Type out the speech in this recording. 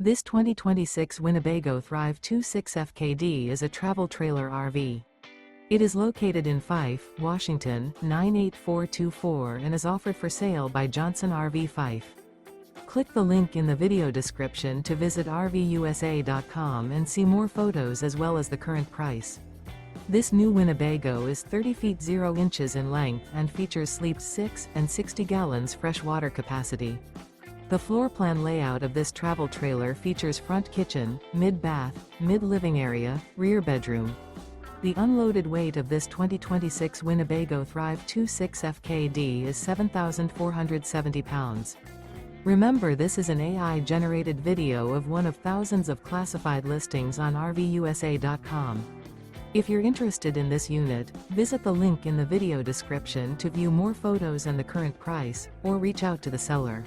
This 2026 Winnebago Thrive 26FKD is a travel trailer RV. It is located in Fife, Washington, 98424 and is offered for sale by Johnson RV Fife. Click the link in the video description to visit RVUSA.com and see more photos as well as the current price. This new Winnebago is 30 feet 0 inches in length and features sleeps 6 and 60 gallons fresh water capacity. The floor plan layout of this travel trailer features front kitchen, mid-bath, mid-living area, rear bedroom. The unloaded weight of this 2026 Winnebago Thrive 26FKD is 7,470 pounds. Remember, this is an AI-generated video of one of thousands of classified listings on RVUSA.com. If you're interested in this unit, visit the link in the video description to view more photos and the current price, or reach out to the seller.